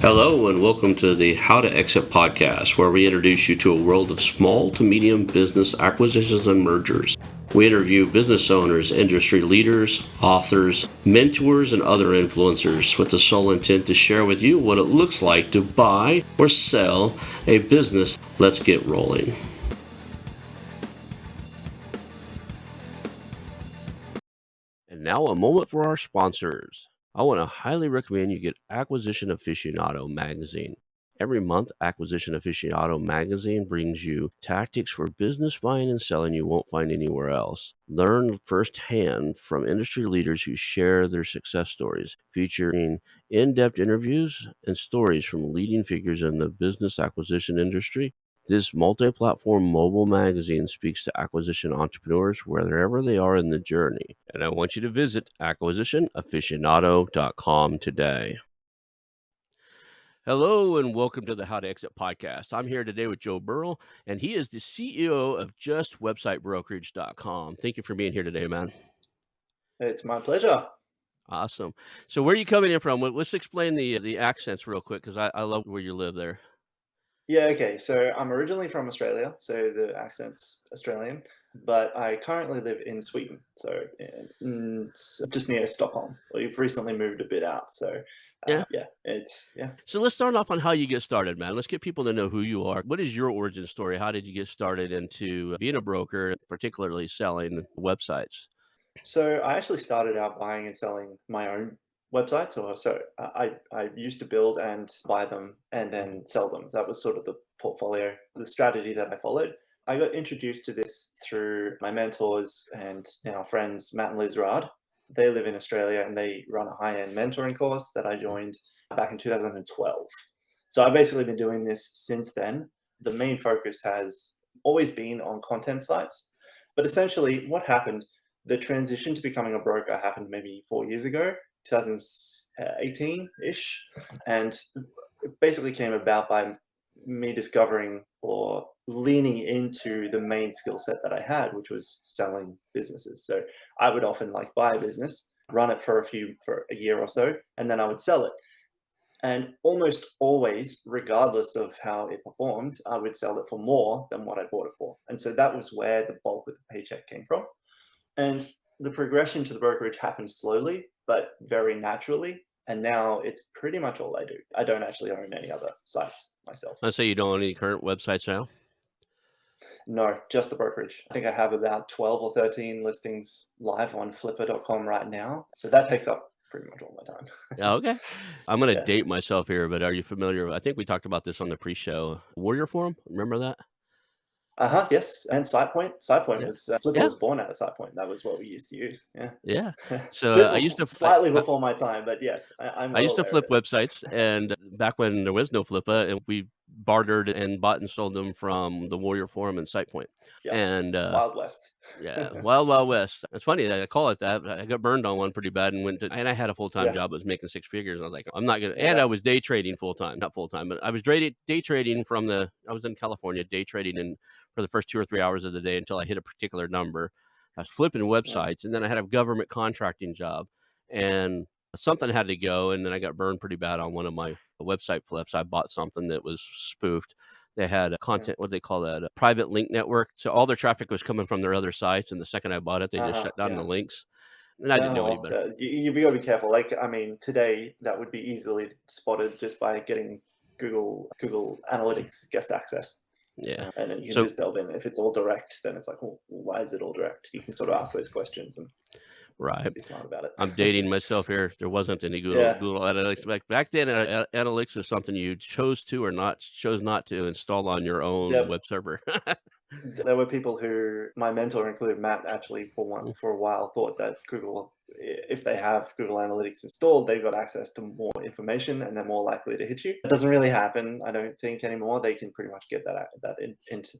Hello, and welcome to the How2Exit podcast, where we introduce you to a world of small to medium business acquisitions and mergers. We interview business owners, industry leaders, authors, mentors, and other influencers with the sole intent to share with you what it looks like to buy or sell a business. Let's get rolling. And now a moment for our sponsors. I want to highly recommend you get Acquisition Aficionado magazine. Every month, Acquisition Aficionado magazine brings you tactics for business buying and selling you won't find anywhere else. Learn firsthand from industry leaders who share their success stories, featuring in-depth interviews and stories from leading figures in the business acquisition industry. This multi-platform mobile magazine speaks to acquisition entrepreneurs wherever they are in the journey. And I want you to visit acquisitionaficionado.com today. Hello and welcome to the How2Exit podcast. I'm here today with Joe Burrill, and he is the CEO of JustWebsiteBrokerage.com. Thank you for being here today, man. It's my pleasure. Awesome. So where are you coming in from? Let's explain the accents real quick, because I love where you live there. Yeah, okay. So I'm originally from Australia, so the accent's Australian, but I currently live in Sweden, so just near Stockholm. We've recently moved a bit out, so Yeah. yeah. So let's start off on how you get started, man. Let's get people to know who you are. What is your origin story? How did you get started into being a broker, particularly selling websites? So I actually started out buying and selling my own websites, or so I used to build and buy them and then sell them. That was sort of the portfolio, the strategy that I followed. I got introduced to this through my mentors and now friends, Matt and Liz Rard. They live in Australia and they run a high-end mentoring course that I joined back in 2012. So I've basically been doing this since then. The main focus has always been on content sites. But essentially, what happened, the transition to becoming a broker happened maybe 4 years ago, 2018-ish. And it basically came about by me discovering or leaning into the main skill set that I had, which was selling businesses. So I would often buy a business, run it for a year or so, and then I would sell it. And almost always, regardless of how it performed, I would sell it for more than what I bought it for. And so that was where the bulk of the paycheck came from. And the progression to the brokerage happened slowly, but very naturally. And now it's pretty much all I do. I don't actually own any other sites myself. Let's say you don't own any current websites now. No, just the brokerage. I think I have about 12 or 13 listings live on Flippa.com right now. So that takes up pretty much all my time. Yeah, okay. I'm going to Yeah. date myself here, but are you familiar? I think we talked about this on the pre-show. Warrior Forum, remember that? Yes. And SitePoint. SitePoint Yeah. was Flippa Yeah. was born out of SitePoint. That was what we used to use. Yeah. Yeah. So Bit I used to slightly before my time, but yes, I'm I well used to aware of flip it. websites, and back when there was no Flippa, and we bartered and bought and sold them from the Warrior Forum and SitePoint. Yeah. And Wild West. yeah, Wild Wild West. It's funny that I call it that. But I got burned on one pretty bad and and I had a full-time Yeah. job that was making six figures. And I was like, I'm not gonna. And Yeah. I was day trading full time, not full time, but I was day trading I was in California, day trading for the first 2 or 3 hours of the day until I hit a particular number. I was flipping Yeah. websites, and then I had a government contracting job, and something had to go, and then I got burned pretty bad on one of my website flips. I bought something that was spoofed. They had a content, what do they call that? A private link network. So all their traffic was coming from their other sites. And the second I bought it, they just shut down the Yeah. links. And I didn't know any Well, better. you've got to be careful. Today that would be easily spotted just by getting Google Analytics guest access. Yeah. And then you can So, just delve in. If it's all direct, then it's like, well, why is it all direct? You can sort of ask those questions and right. be smart about it. I'm dating myself here. There wasn't any Yeah. Google Analytics. Back then, Analytics is something you chose not to install on your own There, web server. there were people who, my mentor included Matt, actually for a while thought that Google, if they have Google Analytics installed, they've got access to more information and they're more likely to hit you. It doesn't really happen, I don't think, anymore. They can pretty much get that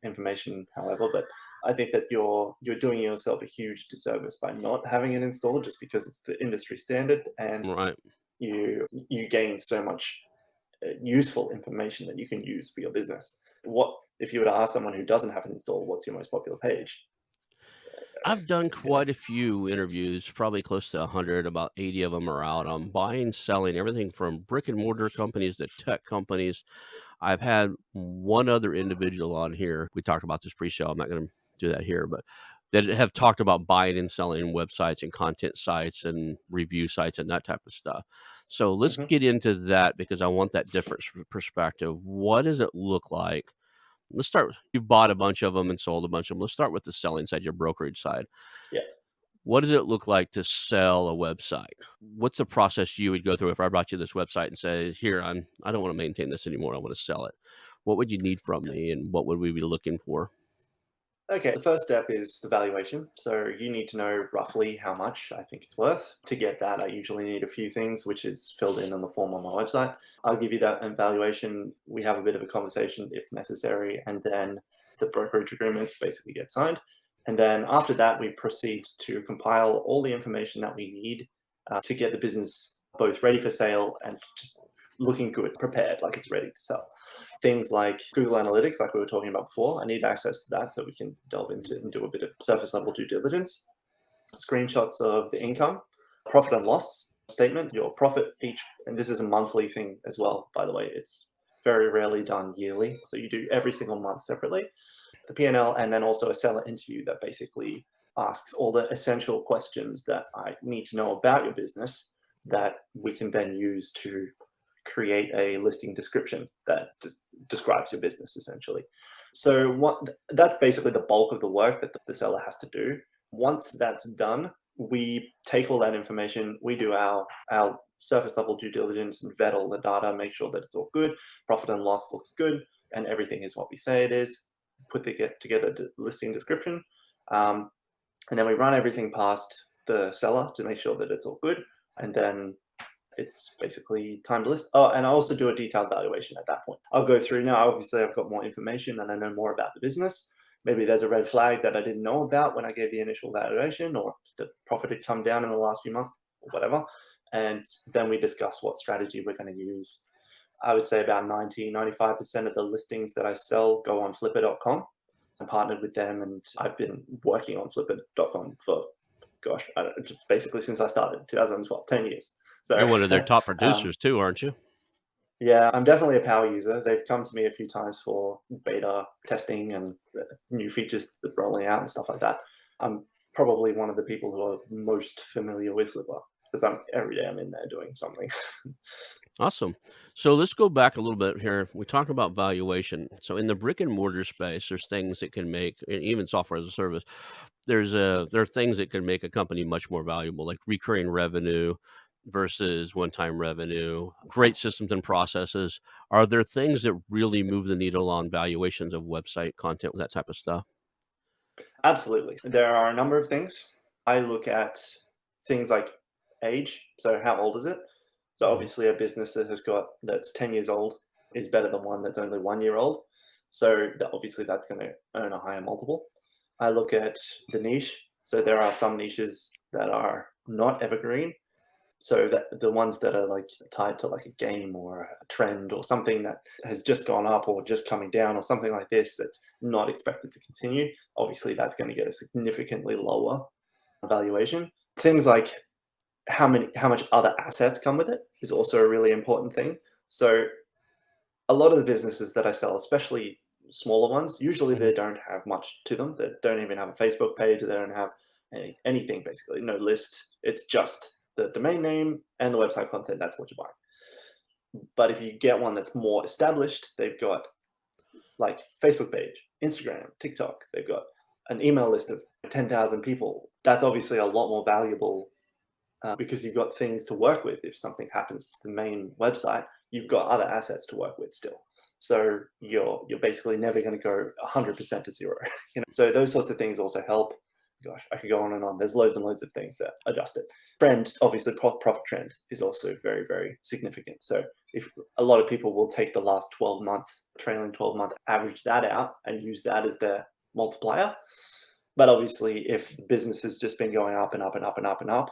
information, however. But I think that you're doing yourself a huge disservice by not having it installed, just because it's the industry standard, and Right. you gain so much useful information that you can use for your business. What if you were to ask someone who doesn't have it installed, what's your most popular page? I've done You know? quite a few interviews, probably close to 100, about 80 of them are out on buying, selling everything from brick and mortar companies to tech companies. I've had one other individual on here. We talked about this pre-show. I'm not going to do that here, but that have talked about buying and selling websites and content sites and review sites and that type of stuff. So let's Mhm. get into that because I want that different perspective. What does it look like? Let's start. You've bought a bunch of them and sold a bunch of them. Let's start with the selling side, your brokerage side. Yeah. What does it look like to sell a website? What's the process you would go through if I brought you this website and say, "Here, I don't want to maintain this anymore. I want to sell it." What would you need from me, and what would we be looking for? Okay, the first step is the valuation. So you need to know roughly how much I think it's worth. To get that, I usually need a few things, which is filled in on the form on my website. I'll give you that evaluation. We have a bit of a conversation if necessary, and then the brokerage agreements basically get signed. And then after that, we proceed to compile all the information that we need to get the business both ready for sale and just looking good, prepared, like it's ready to sell. Things like Google Analytics, like we were talking about before, I need access to that so we can delve into and do a bit of surface level due diligence. Screenshots of the income, profit and loss statement, your profit each, and this is a monthly thing as well, by the way. It's very rarely done yearly. So you do every single month separately, the P&L, and then also a seller interview that basically asks all the essential questions that I need to know about your business that we can then use to create a listing description that just describes your business essentially. So that's basically the bulk of the work that the seller has to do. Once that's done, we take all that information, we do our surface level due diligence and vet all the data, make sure that it's all good, profit and loss looks good, and everything is what we say it is. Put the get together listing description, um, and then we run everything past the seller to make sure that it's all good, and then it's basically time to list. Oh, and I also do a detailed valuation at that point. I'll go through now. Obviously, I've got more information and I know more about the business. Maybe there's a red flag that I didn't know about when I gave the initial valuation, or the profit had come down in the last few months, or whatever. And then we discuss what strategy we're going to use. I would say about 90–95% of the listings that I sell go on flippa.com. I'm partnered with them and I've been working on flippa.com for, gosh, I don't, just basically since I started, 2012, 10 years. So, You're one of their top um, producers too, aren't you? yeah, I'm definitely a power user. They've come to me a few times for beta testing and new features that rolling out and stuff like that. I'm probably one of the people who are most familiar with Flippa because I'm every day I'm in there doing something. Awesome. So let's go back a little bit here. We talked about valuation. So in the brick and mortar space, there's things that can make, and even software as a service. There are things that can make a company much more valuable, like recurring revenue versus one-time revenue. Great systems and processes. Are there things that really move the needle on valuations of website content, that type of stuff? Absolutely. There are a number of things. I look at things like age. So how old is it? So Mhm. obviously a business that's 10 years old is better than one that's only 1 year old. So obviously that's going to earn a higher multiple. I look at the niche. So there are some niches that are not evergreen, so that the ones that are like tied to like a game or a trend or something that has just gone up or just coming down or something like this that's not expected to continue, obviously that's going to get a significantly lower valuation. Things like how much other assets come with it is also a really important thing. So a lot of the businesses that I sell, especially smaller ones, usually Mhm. they don't have much to them. They don't even have a Facebook page. They don't have anything basically, no list. It's just the domain name and the website content. That's what you buy. But if you get one that's more established, they've got like Facebook page, Instagram, TikTok. They've got an email list of 10,000 people. That's obviously a lot more valuable because you've got things to work with. If something happens to the main website, you've got other assets to work with still. So you're basically never going to go 100% to zero. So those sorts of things also help. Gosh, I could go on and on. There's loads and loads of things that adjust it. Trend, obviously, profit trend is also very, very significant. So if a lot of people will take the last 12 months, trailing 12-month, average that out and use that as their multiplier. But obviously, if the business has just been going up and up and up and up and up,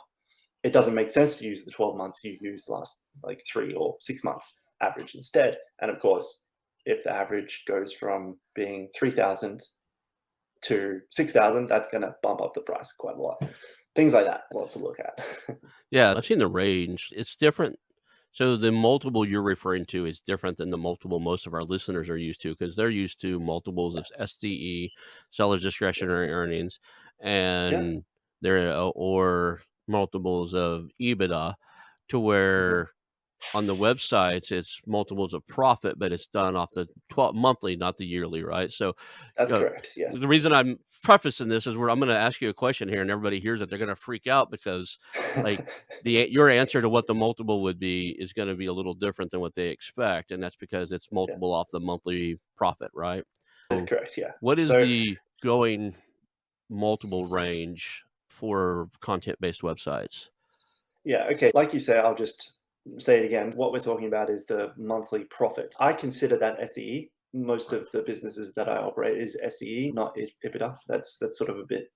it doesn't make sense to use the 12 months. You use the last like 3 or 6 months average instead. And of course, if the average goes from being 3,000 to 6,000, that's going to bump up the price quite a lot. Things like that, lots to look at. Yeah, I've seen the range. It's different. So the multiple you're referring to is different than the multiple most of our listeners are used to because they're used to multiples of SDE, seller's Yeah. discretionary earnings, Yeah. and there or multiples of EBITDA to Hmm. where on the websites it's multiples of profit, but it's done off the 12 monthly, not the yearly, right? So That's uh, correct. Yes. the reason I'm prefacing this is where I'm going to ask you a question here, and everybody hears it, they're going to freak out because, like, your answer to what the multiple would be is going to be a little different than what they expect, and that's because it's Yeah, multiple off the monthly profit, right? that's So, correct. Yeah. what is So the going multiple range for content-based websites? yeah, okay. Like you say, I'll just say it again. What we're talking about is the monthly profits. I consider that SDE. Most of the businesses that I operate is SDE, not EBITDA. That's sort of a bit.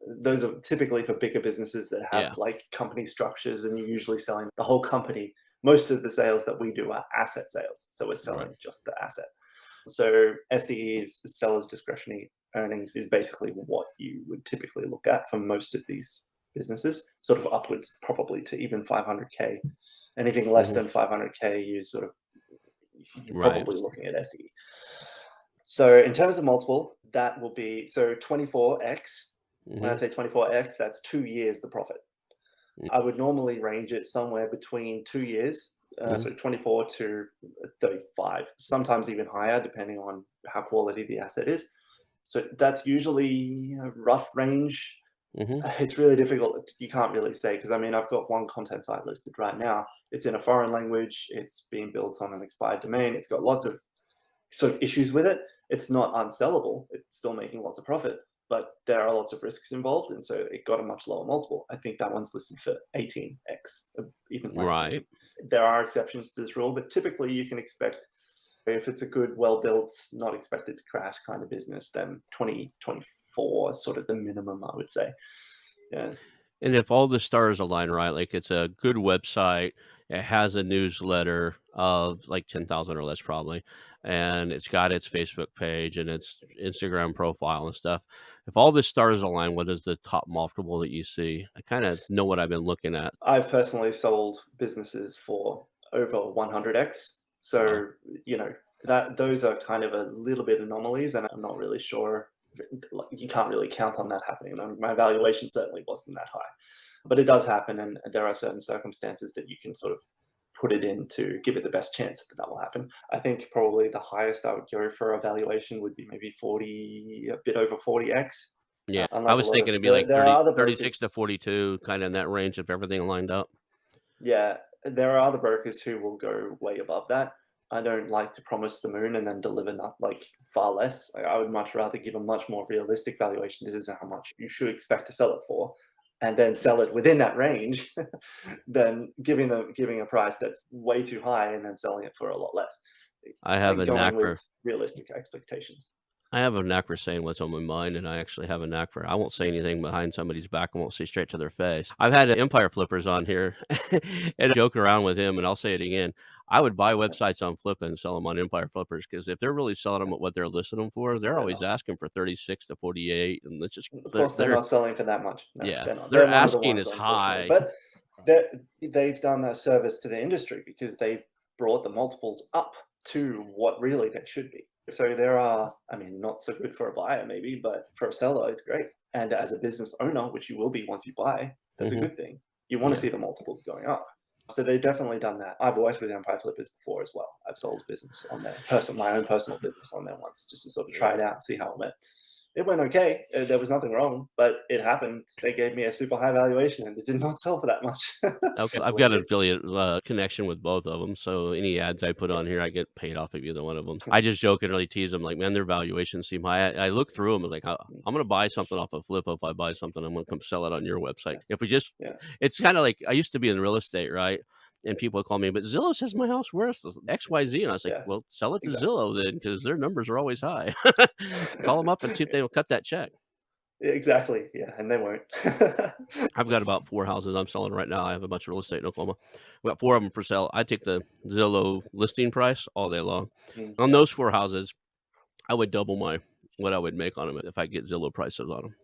Those are typically for bigger businesses that have Yeah, like company structures, and you're usually selling the whole company. Most of the sales that we do are asset sales, so we're right. selling just the asset. So SDE is seller's discretionary earnings is basically what you would typically look at for most of these businesses, sort of upwards probably to even 500K. Anything less Mhm. than 500K, you're Right. probably looking at SDE. So in terms of multiple, that will be so 24x. When I Mhm. say 24x, that's 2 years the profit. I would normally range it somewhere between 2 years, Mhm. so 24 to 35, sometimes even higher, depending on how quality the asset is. So that's usually a rough range. Mhm. It's really difficult. You can't really say because I mean, I've got one content site listed right now. It's in a foreign language. It's being built on an expired domain. It's got lots of sort of issues with it. It's not unsellable. It's still making lots of profit, but there are lots of risks involved, and so it got a much lower multiple. I think that one's listed for 18x, even less Right. maybe. There are exceptions to this rule, but typically you can expect if it's a good, well-built, not expected to crash kind of business, then 20, 24 is sort of the minimum, I would say. Yeah. And if all the stars align right, like it's a good website, it has a newsletter of like 10,000 or less probably, and it's got its Facebook page and its Instagram profile and stuff. If all the stars align, what is the top multiple that you see? I kind of know what I've been looking at. I've personally sold businesses for over 100x. Wow. So, you know, that those are kind of a little bit anomalies, and I'm not really sure. Like, you can't really count on that happening. My valuation certainly wasn't that high, but it does happen, and there are certain circumstances that you can sort of put it in to give it the best chance that that will happen. I think probably the highest I would go for a valuation would be maybe 40, a bit over 40x. Yeah. I Unlike a was lot thinking of it'd be like there are other 36 brokers. to 42, kind of in that range if everything lined up. Yeah, there are other brokers who will go way above that. I don't like to promise the moon and then deliver not like far less. I would much rather give a much more realistic valuation. This is how much you should expect to sell it for, and then sell it within that range, than giving a price that's way too high and then selling it for a lot less. I I have think a going knack with for realistic expectations. I have a knack for saying what's on my mind, and I actually have a knack for I won't say anything behind somebody's back. I won't say straight to their face. I've had Empire Flippers on here and joke around with him, and I'll say it again. I would buy Yeah, websites on Flippa and sell them on Empire Flippers because if they're really selling them yeah, at what they're listing them for, they're they're always not. asking for 36 to 48, and it's just Of course, they're not selling for that much. No, yeah, they're not. their They're one of the asking ones, is unfortunately. high. But they've done a service to the industry because they've brought the multiples up to what really they should be. So there are, I mean, not so good for a buyer maybe, but for a seller, it's great. And as a business owner, which you will be once you buy, that's a Hmm. good thing. You want to Yeah, see the multiples going up. So they've definitely done that. I've worked with Empire Flippers before as well. I've sold business on their my own personal business on there once, just to sort of try yeah. it out and see how it went. It went okay. There was nothing wrong, but it happened. They gave me a super high valuation, and it did not sell for that much. Okay, Just the I've way got it an is. affiliate, connection with both of them, so any ads I put Yeah. on here, I get paid off of either one of them. I just jokingly tease them like, "Man, their valuations seem high." I look through them, I was like, I'm gonna buy something off of Flippa. If I buy something, I'm gonna come sell it on your website." Yeah. If we just Yeah. it's kinda like I used to be in real estate, right? And people call me, "But Zillow says my house worth XYZ," and I was like, Yeah. "Well, sell it to Exactly. Zillow then, because their numbers are always high." Call them up and see if they will cut that check. Exactly. Yeah, and they won't. I've got about 4 houses I'm selling right now. I have a bunch of real estate in Oklahoma. We got 4 of them for sale. I take the Zillow listing price all day long. On Yeah. those 4 houses, I would double my what I would make on them if I get Zillow prices on them.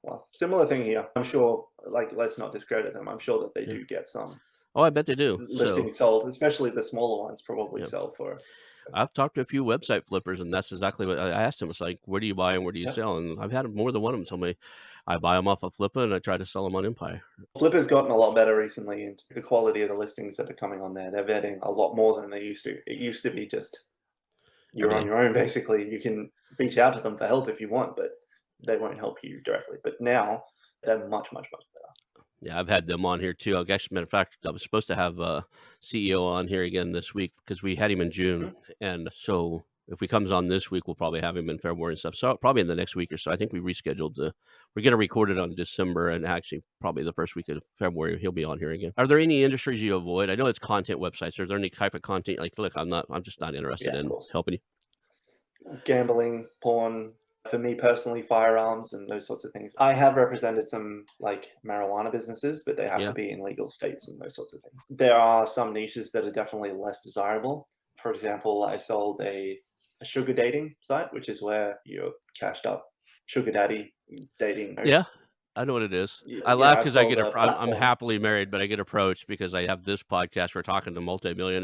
Well, similar thing here. I'm sure, like, let's not discredit them. I'm sure that they Yeah. do get some Oh, I bet they do. So, listings sold, especially the smaller ones probably yeah. sell for. I've talked to a few website flippers, and that's exactly what I asked them. It's like, "Where do you buy and where do you Yeah. sell?" And I've had more than one of them tell me, "I buy them off of Flippa, and I try to sell them on Empire." Flippa's gotten a lot better recently, and the quality of the listings that are coming on there, they're vetting a lot more than they used to. It used to be just you're on Everything. your own basically. You can reach out to them for help if you want, but they won't help you directly. But now they're much, much, much better. Yeah, I've had them on here too. I guess, matter of fact, I was supposed to have a CEO on here again this week because we had him in June, Mhm. and so if he comes on this week, we'll probably have him in February and stuff. So probably in the next week or so. I think we rescheduled the. We're going to record it on December, and actually probably the first week of February he'll be on here again. Are there any industries you avoid? I know it's content websites. Is there any type of content like, look, I'm just not interested Yeah, of in course. helping you. Gambling, porn, for me personally, firearms and those sorts of things. I have represented some like marijuana businesses, but they have to Yeah, be in legal states and those sorts of things. There are some niches that are definitely less desirable. For example, I sold a sugar dating site, which is where you're cashed up sugar daddy dating. yeah. I know what it is. I Yeah, laugh I've because I sold get a I'm platform. happily married, but I get approached because I have this podcast. We're talking to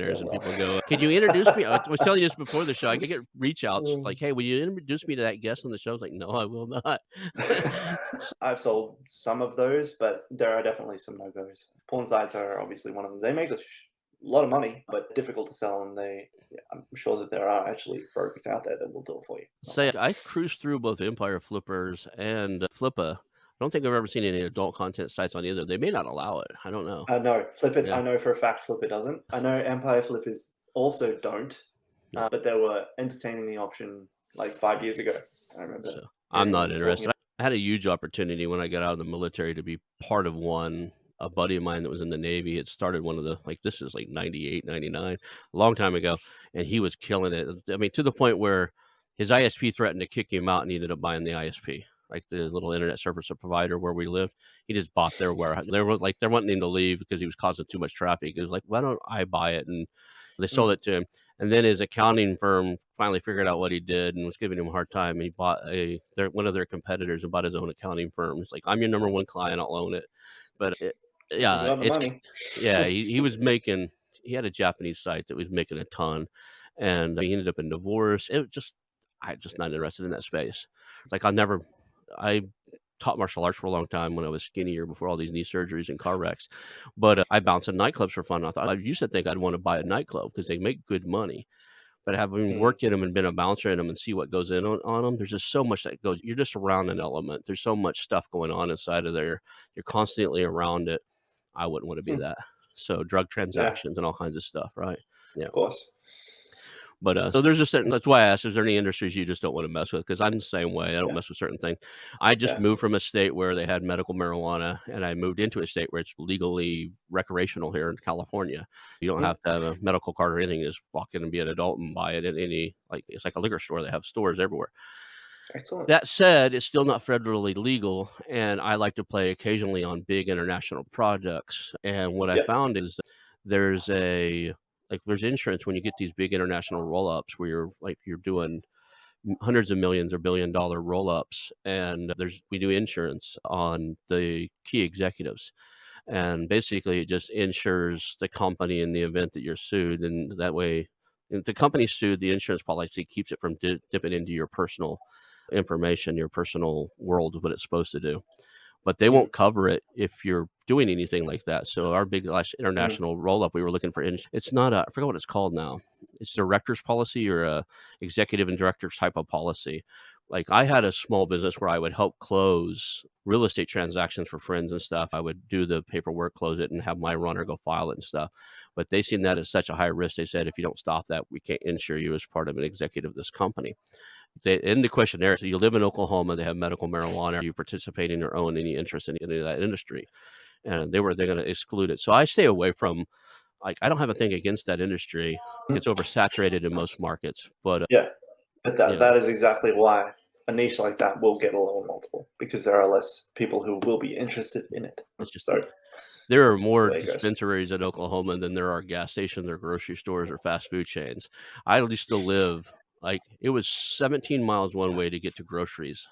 Yeah, multimillionaires, and well. people go, "Could you introduce me?" I was telling you this before the show. I get reach outs like, "Hey, will you introduce me to that guest on the show?" I was like, "No, I will not." I've sold some of those, but there are definitely some no-goes. Porn sites are obviously one of them. They make a lot of money, but difficult to sell, and yeah, I'm sure that there are actually brokers out there that will do it for you. Not Say, like I cruised through both Empire Flippers and Flippa. I don't think I've ever seen any adult content sites on either. They may not allow it. I don't know. I know Flip It. Yeah, I know for a fact Flip It doesn't. I know Empire Flippers also don't, yeah. but they were entertaining the option like 5 years ago. I remember So I'm hearing not them talking interested. I had a huge opportunity when I got out of the military to be part of one. A buddy of mine that was in the Navy had started one of the like this is like 98, 99, a long time ago, and he was killing it. I mean, to the point where his ISP threatened to kick him out and he ended up buying the ISP, like the little internet service provider where we lived. He just bought their warehouse. They were like they're wanting him to leave because he was causing too much traffic. He was like, why don't I buy it? And they sold Mm, it to him. And then his accounting firm finally figured out what he did and was giving him a hard time. And he bought one of their competitors and bought his own accounting firm. It's like, I'm your number one client. I'll own it. But when you yeah, got the money. yeah, he was making, he had a Japanese site that was making a ton. And he ended up in divorce. It was just, I'm just not interested in that space. Like, I taught martial arts for a long time when I was skinnier before all these knee surgeries and car wrecks. But I bounced in nightclubs for fun. I thought I used to think I'd want to buy a nightclub because they make good money. But having Mm, worked in them and been a bouncer in them and see what goes in on them, there's just so much that goes. You're just around an element. There's so much stuff going on inside of there. You're constantly around it. I wouldn't want to be mm, that. So drug yeah, transactions and all kinds of stuff, right? Yeah. of course. But, so there's a certain that's why I asked, is there any industries you just don't wanna mess with? Because 'Cause I'm the same way, I don't Yeah, mess with certain things. I just yeah. moved from a state where they had medical marijuana, and I moved into a state where it's legally recreational here in California. You don't Mm, have to have a medical card or anything, you just walk in and be an adult and buy it at any like, it's like a liquor store, they have stores everywhere. excellent. That said, it's still not federally legal, and I like to play occasionally on big international projects, and what I Yep. found is there's a there's insurance when you get these big international roll-ups where you're doing hundreds of millions or billion-dollar roll-ups, and there's we do insurance on the key executives, and basically it just insures the company in the event that you're sued, and that way if the company's sued, the insurance policy keeps it from dipping into your personal information, your personal world of what it's supposed to do. But they Mm, won't cover it if you're doing anything like that. So our big last mm, international roll up, we were looking for. It's not a. I forgot what it's called now. It's director's policy or a executive and director's type of policy. Like I had a small business where I would help close real estate transactions for friends and stuff. I would do the paperwork, close it, and have my runner go file it and stuff. But they seen that as such a high risk. They said if you don't stop that, we can't insure you as part of an executive of this company. In the questionnaire, so you live in Oklahoma, they have medical marijuana. You participate in or own any interest in any of that industry, and they're going to exclude it. So I stay away from like I don't have a thing against that industry. mm. It's oversaturated in most markets, but Yeah, but you that know, that is exactly why a niche like that will get a little multiple because there are less people who will be interested in it. it's just So there are that's the more way it goes. dispensaries in Oklahoma than there are gas stations or grocery stores or fast food chains. I used to live Like, it was 17 miles one way to get to groceries,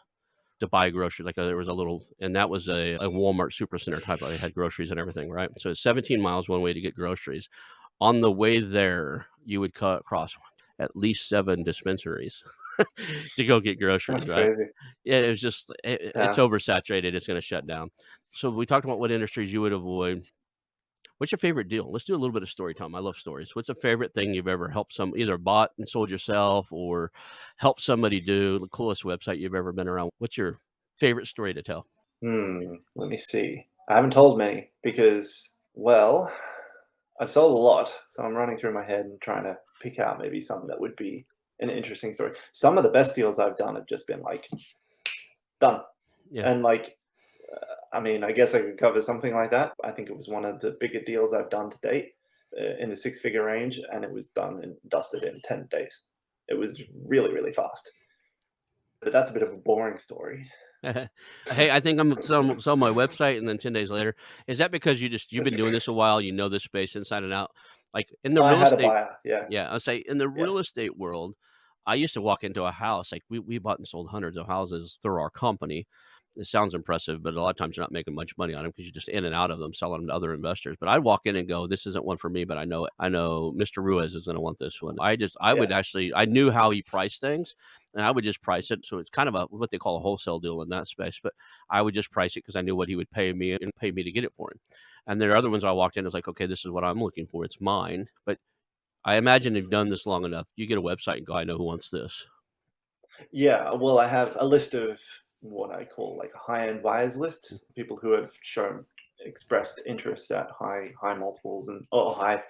to buy groceries. Like, there was a little, and that was a Walmart supercenter type. They had groceries and everything, right? So it's 17 miles one way to get groceries. On the way there, you would cut across at least 7 dispensaries to go get That's groceries, right? crazy. Yeah, it was just it's Yeah. oversaturated. It's going to shut down. So we talked about what industries you would avoid. What's your favorite deal? Let's do a little bit of story time. I love stories. What's a favorite thing you've ever helped either bought and sold yourself or helped somebody do? The coolest website you've ever been around. What's your favorite story to tell? Let me see. I haven't told many because, well, I've sold a lot, so I'm running through my head and trying to pick out maybe something that would be an interesting story. Some of the best deals I've done have just been like done, Yeah. and like, I mean, I guess I could cover something like that. I think it was one of the bigger deals I've done to date, in the six-figure range, and it was done and dusted in 10 days. It was really, really fast. But that's a bit of a boring story. Hey, I think I'm selling my website, and then 10 days later. Is that because you've been It's doing this a while, you know this space inside and out? Like, in the I real had a estate. buyer, yeah, Yeah, I'll say in the yeah, real estate world, I used to walk into a house, like, we bought and sold hundreds of houses through our company. It sounds impressive, but a lot of times you're not making much money on them because 'cause you're just in and out of them, selling them to other investors. But I'd walk in and go, "This isn't one for me, but I know Mr. Ruiz is gonna want this one." I yeah. would actually I knew how he priced things, and I would just price it. So it's kind of what they call a wholesale deal in that space, but I would just price it because I knew what he would pay me and pay me to get it for him. And there are other ones I walked in, it's like, "Okay, this is what I'm looking for. It's mine." But I imagine you've done this long enough. You get a website and go, "I know who wants this." Yeah, well, I have a list of what I call like a high-end buyers list, people who have expressed interest at high multiples and or high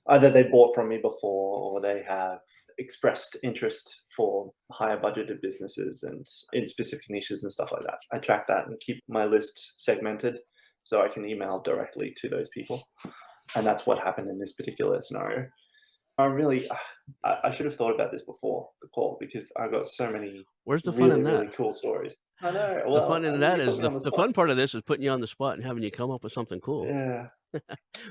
either they bought from me before or they have expressed interest for higher budgeted businesses and in specific niches and stuff like that. I track that and keep my list segmented so I can email directly to those people. And that's what happened in this particular scenario. I really, I should have thought about this before the call because I got so many Where's the fun really, in that? really cool stories. I know. The Well, fun in that you is put me on the the spot. fun part of this is putting you on the spot and having you come up with something cool. Yeah.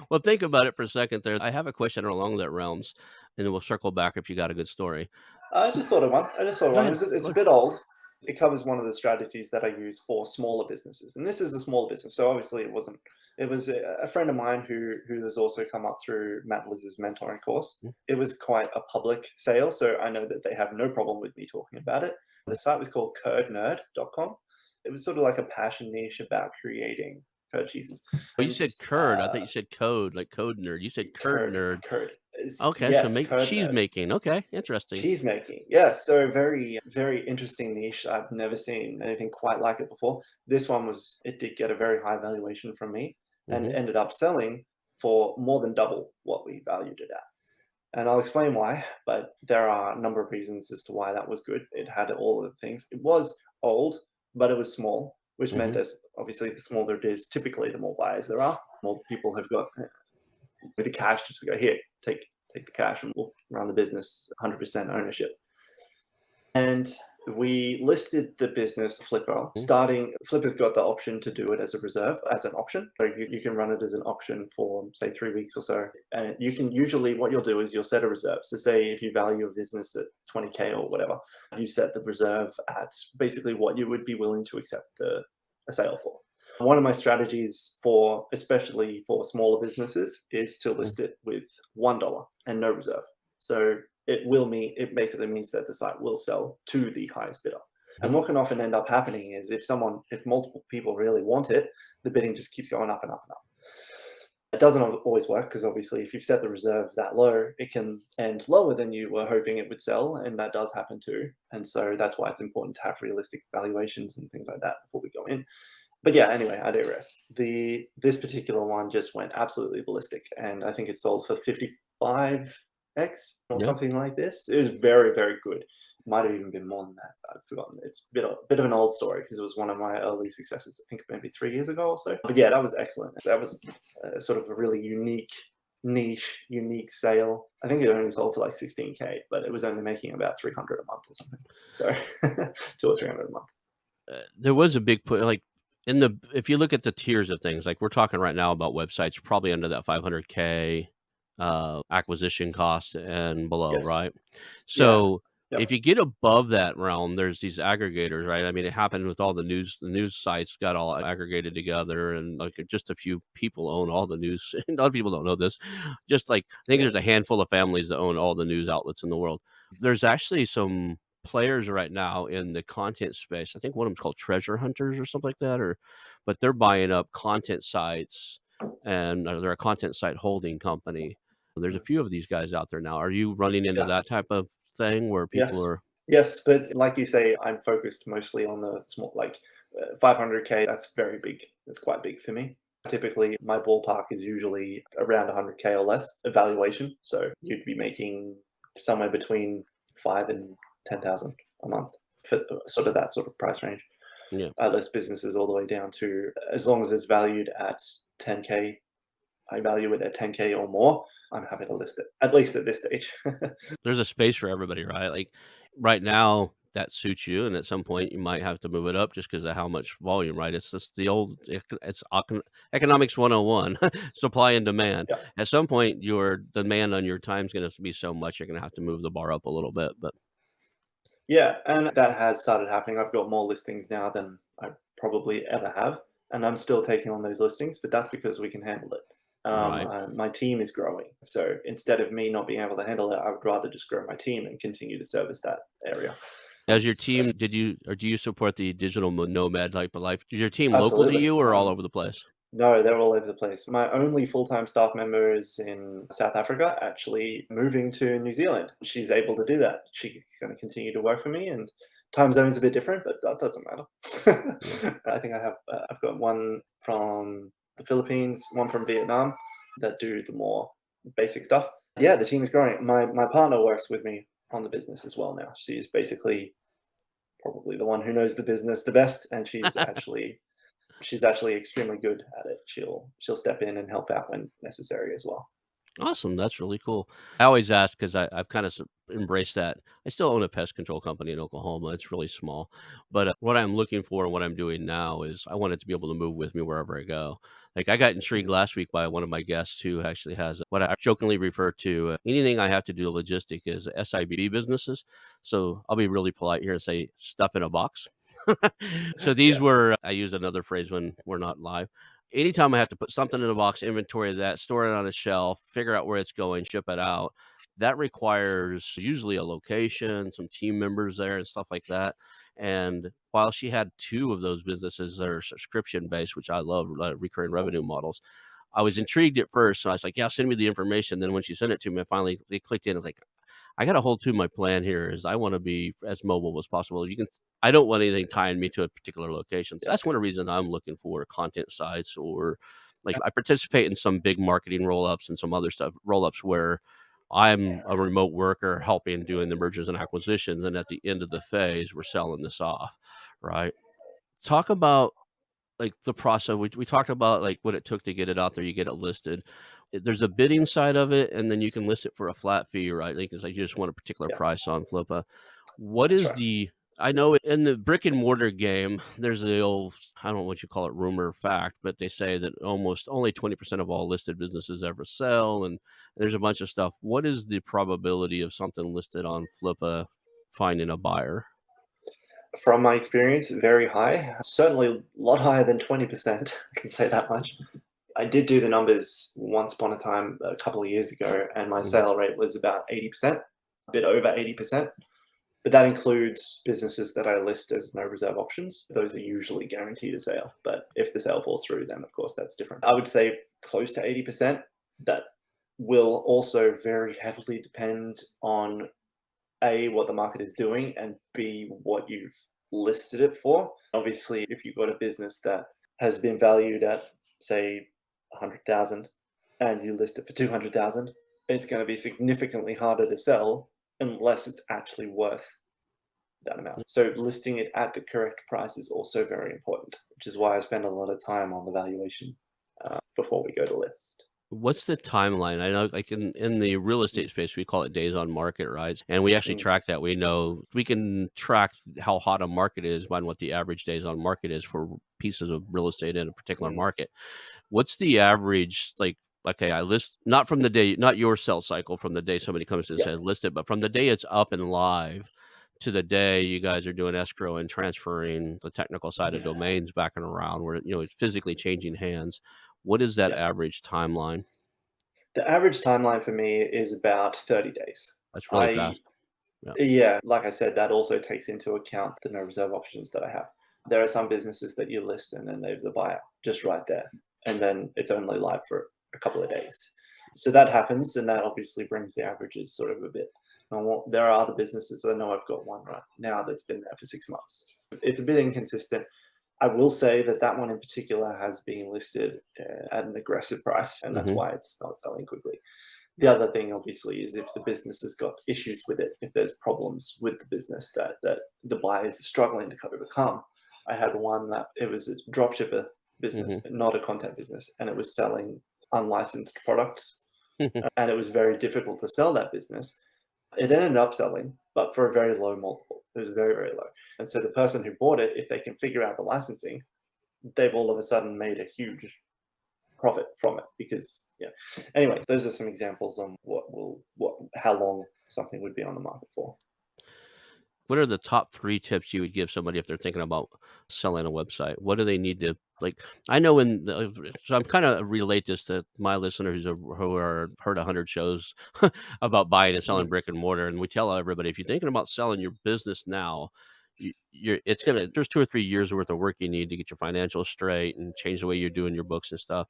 Well, think about it for a second there. I have a question along that realms, and then we'll circle back if you got a good story. I just thought of one. I just thought of Go one. ahead. It's Go a ahead. bit old. It covers one of the strategies that I use for smaller businesses, and this is a small business. So obviously, it wasn't. It was a friend of mine who has also come up through Matt Liz's mentoring course. Mm, It was quite a public sale, so I know that they have no problem with me talking about it. The site was called curdnerd.com. It was sort of like a passion niche about creating curd cheeses, Oh, you and said curd. I thought you said code, like code nerd. You said curd nerd. curd is Okay, so yes, make curd cheese nerd. making. Okay, interesting. Cheese making, yeah, so very, very interesting niche. I've never seen anything quite like it before. This one it did get a very high valuation from me and Hmm. ended up selling for more than double what we valued it at. And I'll explain why, but there are a number of reasons as to why that was good. It had all of the things. It was old, but it was small, which meant Hmm. that obviously the smaller it is, typically the more buyers there are. More people have got the cash just to go here, take the cash and we'll run the business 100% ownership. And we listed the business Flippa. Flippa's got the option to do it as a reserve, as an auction. So you can run it as an auction for say 3 weeks or so. And you can usually, what you'll do is you'll set a reserve. So say if you value a business at 20K or whatever, you set the reserve at basically what you would be willing to accept a sale for. One of my strategies for, especially for smaller businesses, is to list it with $1 and no reserve. So it basically means that the site will sell to the highest bidder. And what can often end up happening is if multiple people really want it, the bidding just keeps going up and up and up. It doesn't always work because obviously if you've set the reserve that low, it can end lower than you were hoping it would sell, and that does happen too. And so that's why it's important to have realistic valuations and things like that before we go in. But yeah, anyway, I digress. This particular one just went absolutely ballistic, and I think it sold for 55x or Yeah. something like this. It was very, very good. Might have even been more than that. I've forgotten. It's a bit of an old story because it was one of my early successes. I think maybe 3 years ago or so. But yeah, that was excellent. That was sort of a really unique sale. I think it only sold for like 16K, but it was only making about 300 a month or something. So 2 or 300 a month. There was a big put like if you look at the tiers of things, like we're talking right now about websites, probably under that 500K acquisition cost and below, Yes. right? Yeah. So Yep. If you get above that realm, there's these aggregators, right? I mean, it happened with all the news sites got all aggregated together, and, like, just a few people own all the news. A lot of people don't know this. Just like I think Yeah. there's a handful of families that own all the news outlets in the world. There's actually some players right now in the content space. I think one of them's called Treasure Hunters or something like that, or but they're buying up content sites, and they're a content site holding company. There's a Mm. few of these guys out there now. Are you running into Yeah. that type of thing where people Yes. are Yes, but like you say, I'm focused mostly on the small, like 500K. That's very big. That's quite big for me. Typically, my ballpark is usually around 100K or less evaluation. So you'd be making somewhere between 5 and 10,000 a month for sort of that sort of price range. yeah. I list businesses all the way down to, as long as it's valued at 10K, I value it at 10K or more. I'm happy to list it, at least at this stage. There's a space for everybody, right? Like, right now, that suits you, and at some point, you might have to move it up just because of how much volume, right? It's just the old it's economics 101, supply and demand. Yeah. At some point, your demand on your time is gonna be so much, you're gonna have to move the bar up a little bit, but Yeah, and that has started happening. I've got more listings now than I probably ever have, and I'm still taking on those listings, but that's because we can handle it. right. My team is growing, so instead of me not being able to handle it, I would rather just grow my team and continue to service that area. As your team, did you or do you support the digital nomad type of life? Is your team local to Absolutely. you or all over the place? No, they're all over the place. My only full-time staff member is in South Africa, actually moving to New Zealand. She's able to do that. She's going to continue to work for me, and time zone's a bit different, but that doesn't Yeah. matter. I think I've got one from the Philippines, one from Vietnam that do the more basic stuff. Yeah, the team is growing. My partner works with me on the business as well now. She's basically probably the one who knows the business the best, and she's actually extremely good at it. She'll step in and help out when necessary as well. Awesome, that's really cool. I always ask because I've kind of embraced that. I still own a pest control company in Oklahoma. It's really small, but what I'm looking for and what I'm doing now is I want it to be able to move with me wherever I go. Like I got intrigued Mm. last week by one of my guests who actually has what I jokingly refer to anything I have to do logistic is SIB businesses. So I'll be really polite here and say stuff in a box. So these Yeah, were I use another phrase when we're not live. Anytime I have to put something in a box, inventory that, store it on a shelf, figure out where it's going, ship it out, that requires usually a location, some team members there and stuff like that. And while she had 2 of those businesses that are subscription based, which I love, recurring revenue models, I was intrigued at first. So I was like, "Yeah, send me the information." Then when she sent it to me, I finally it clicked in. I was like, I got to hold to my plan here is I want to be as mobile as possible. I don't want anything tying me to a particular location. So yeah, that's one of the reasons I'm looking for content sites or like I participate in some big marketing roll ups and some other stuff, roll ups where I'm a remote worker helping doing the mergers and acquisitions. And at the end of the phase, we're selling this off. Right. Talk about like the process we talked about, like, what it took to get it out there, you get it listed. There's a bidding side of it, and then you can list it for a flat fee, right? Like, it's like you just want a particular yeah. price on Flippa. What That's is right. the I know in the brick and mortar game, there's the old, I don't know what you call it, rumor or fact, but they say that almost only 20% of all listed businesses ever sell, and there's a bunch of stuff. What is the probability of something listed on Flippa finding a buyer? From my experience, very high. Certainly a lot higher than 20%. I can say that much. I did do the numbers once upon a time a couple of years ago, and my Mhm. sale rate was about 80%, a bit over 80%. But that includes businesses that I list as no reserve options. Those are usually guaranteed a sale. But if the sale falls through, then of course that's different. I would say close to 80%. That will also very heavily depend on A, what the market is doing, and B, what you've listed it for. Obviously, if you've got a business that has been valued at, say, 100,000 and you list it for 200,000, it's going to be significantly harder to sell unless it's actually worth that amount. So listing it at the correct price is also very important, which is why I spend a lot of time on the valuation before we go to list. What's the timeline? I know, like, in the real Mm, estate space, we call it days on market, right? And we actually mm, track that. We know we can track how hot a market is by what the average days on market is for pieces of real estate in a particular mm. market. What's the average, like, Okay, I list not from the day, not your sell cycle from the day somebody comes and Yeah, says list it, but from the day it's up and live to the day you guys are doing escrow and transferring the technical side of mhm, domains back and around where, it's physically changing hands. What is that yeah. average timeline? The average timeline for me is about 30 days. That's really I fast. Yeah. Yeah, like I said, that also takes into account the no reserve options that I have. There are some businesses that you list and then there's a buyer just right there, and then it's only live for a couple of days. So that happens, and that obviously brings the averages sort of a bit. And there are other businesses, I know I've got one right now that's been there for 6 months. It's a bit inconsistent. I will say that that one in particular has been listed at an aggressive price, and that's Mhm. why it's not selling quickly. The other thing, obviously, is if the business has got issues with it, if there's problems with the business that the buyers are struggling to overcome. I had one that it was a dropshipper business, Mhm. not a content business, and it was selling unlicensed products, and it was very difficult to sell that business. It ended up selling, but for a very low multiple. It was very, very low. And so the person who bought it, if they can figure out the licensing, they've all of a sudden made a huge profit from it because yeah. Anyway, those are some examples on what how long something would be on the market for. What are the top 3 tips you would give somebody if they're thinking about selling a website? What do they need to like, I know in the so I'm kinda relate this to my listeners who are heard 100 shows about buying and selling Mm, brick and mortar, and we tell everybody, if you're thinking about selling your business now, you're it's gonna there's 2 or 3 years worth of work you need to get your financials straight and change the way you're doing your books and stuff.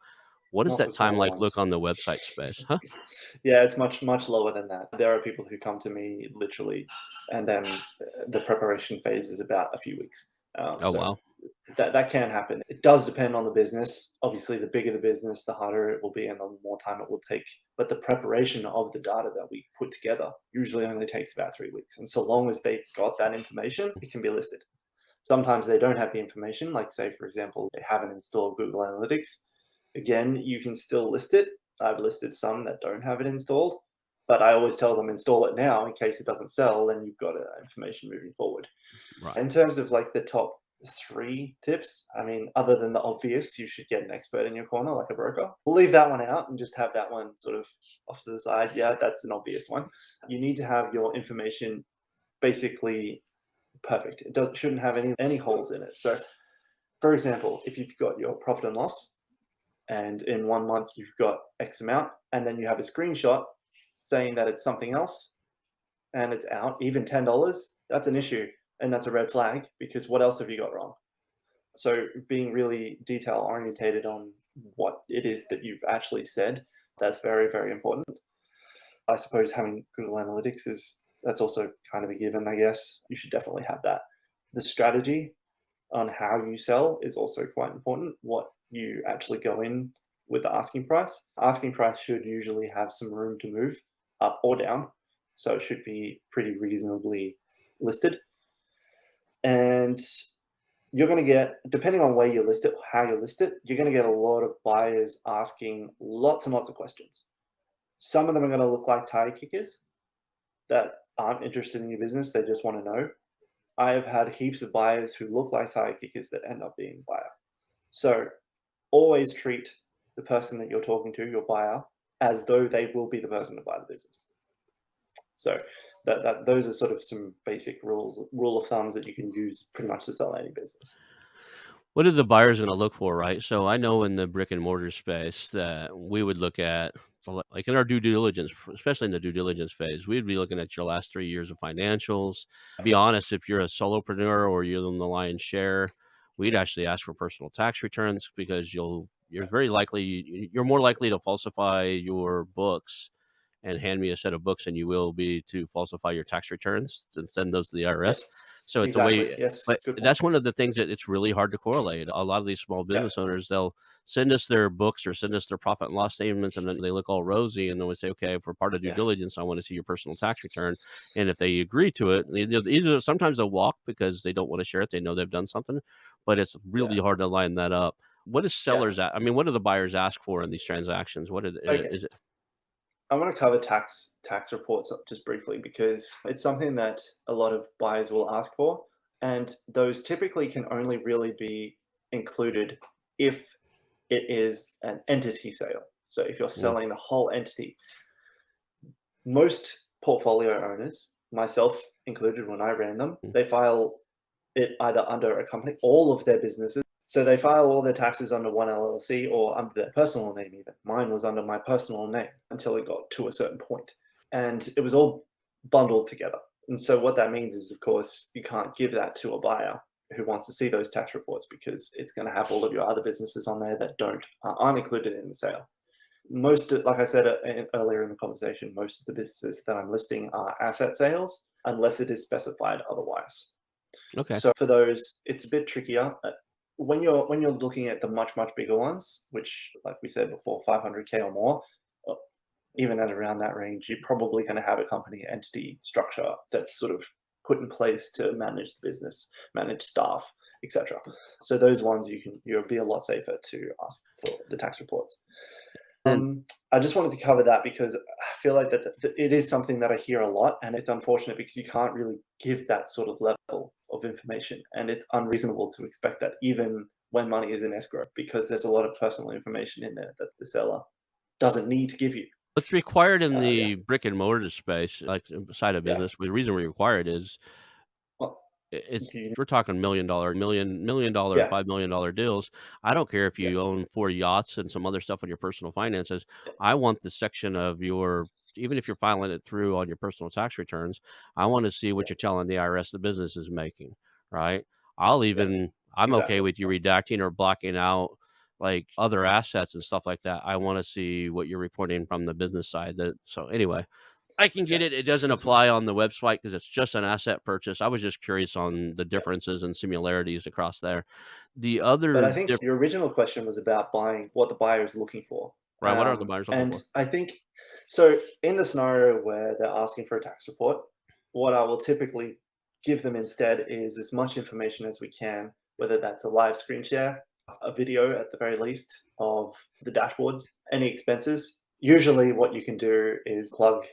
What does not that for time smaller like look ones. on the website space? Huh? Yeah, it's much much lower than that. There are people who come to me literally, and then the preparation phase is about a few weeks. Oh, So wow. that can happen. It does depend on the business. Obviously, the bigger the business, the harder it will be, and the more time it will take. But the preparation of the data that we put together usually only takes about 3 weeks. And so long as they've got that information, it can be listed. Sometimes they don't have the information, like say, for example, they haven't installed Google Analytics. Again, you can still list it. I've listed some that don't have it installed, but I always tell them install it now in case it doesn't sell and you've got information moving forward. Right. In terms of like the top 3 tips, I mean, other than the obvious, you should get an expert in your corner, like a broker. We'll leave that one out and just have that one sort of off to the side. Yeah, that's an obvious one. You need to have your information basically perfect. Shouldn't have any holes in it. So, for example, if you've got your profit and loss, and in 1 month you've got X amount, and then you have a screenshot saying that it's something else, and it's out, even $10, that's an issue, and that's a red flag because what else have you got wrong? So, being really detail orientated on what it is that you've actually said, that's very, very important. I suppose having Google Analytics is that's also kind of a given, I guess. You should definitely have that. The strategy on how you sell is also quite important. What you actually go in with the asking price. Asking price should usually have some room to move up or down. So it should be pretty reasonably listed. And you're going to get, depending on where you list it, how you list it, you're going to get a lot of buyers asking lots and lots of questions. Some of them are going to look like tire kickers that aren't interested in your business. They just want to know. I have had heaps of buyers who look like tire kickers that end up being buyer. So always treat the person that you're talking to, your buyer, as though they will be the person to buy the business. So that those are sort of some basic rule of thumbs that you can use pretty much to sell any business. What are the buyers gonna look for, right? So I know in the brick and mortar space that we would look at, so like in our due diligence, especially in the due diligence phase, we'd be looking at your last 3 years of financials. Be honest, if you're a solopreneur or you're in the lion's share, we'd actually ask for personal tax returns because you're very likely you're more likely to falsify your books and hand me a set of books and you will be to falsify your tax returns and send those to the Yep, IRS. So it's a exactly. way, Yes, but good point. that's one of the things that it's really hard to correlate. A lot of these small Yep, business owners, they'll send us their books or send us their profit and loss statements, and then they look all rosy, and then we say, okay, for part of due yeah, diligence, I want to see your personal tax return. And if they agree to it, either sometimes they'll walk because they don't want to share it, they know they've done something, but it's really yeah, hard to line that up. What is yeah. sellers at? I mean, what do the buyers ask for in these transactions? Okay, Is it? I want to cover tax reports just briefly because it's something that a lot of buyers will ask for, and those typically can only really be included if it is an entity sale. So if you're Mm, selling the whole entity, most portfolio owners, myself included when I ran them, mm. they file it either under a company, all of their businesses. So they file all their taxes under one LLC or under their personal name even. Mine was under my personal name until it got to a certain point. And it was all bundled together. And so what that means is, of course, you can't give that to a buyer who wants to see those tax reports because it's going to have all of your other businesses on there that aren't included in the sale. Like I said earlier in the conversation, most of the businesses that I'm listing are asset sales unless it is specified otherwise. Okay. So for those, it's a bit trickier. When you're looking at the much bigger ones, which, like we said before, 500K or more, uh, even at around that range, you're probably going to have a company entity structure that's sort of put in place to manage the business, manage staff, etc. So those ones you'll be a lot safer to ask for the tax reports. Then I just wanted to cover that because I feel like that it is something that I hear a lot, and it's unfortunate because you can't really give that sort of level of information, and it's unreasonable to expect that even when money is in escrow, because there's a lot of personal information in there that the seller doesn't need to give you. what's required in Yeah, the brick and mortar space, like side of yeah. business, the reason we require it is Well, it's you, we're talking $1 million, yeah, $5 million deals. I don't care if yeah, you own 4 yachts and some other stuff on your personal finances. I want the section of your even if you're filing it through on your personal tax returns, I wanna see yeah, what you're telling the IRS the business is making, right? I'll yeah, even I'm okay exactly. with you redacting or blocking out, like, other assets and stuff like that. I wanna see what you're reporting from the business side that so anyway, I can Yeah. get it. It doesn't apply on the website because it's just an asset purchase. I was just curious on the Yeah. differences and similarities across there. The But other I think your original question was about buying what the buyer is looking for. right, what are the buyers looking And for? I think so in the scenario where they're asking for a tax report, what I will typically give them instead is as much information as we can, whether that's a live screen share, a video at the very least of the dashboards, any expenses. Usually what you can do is plug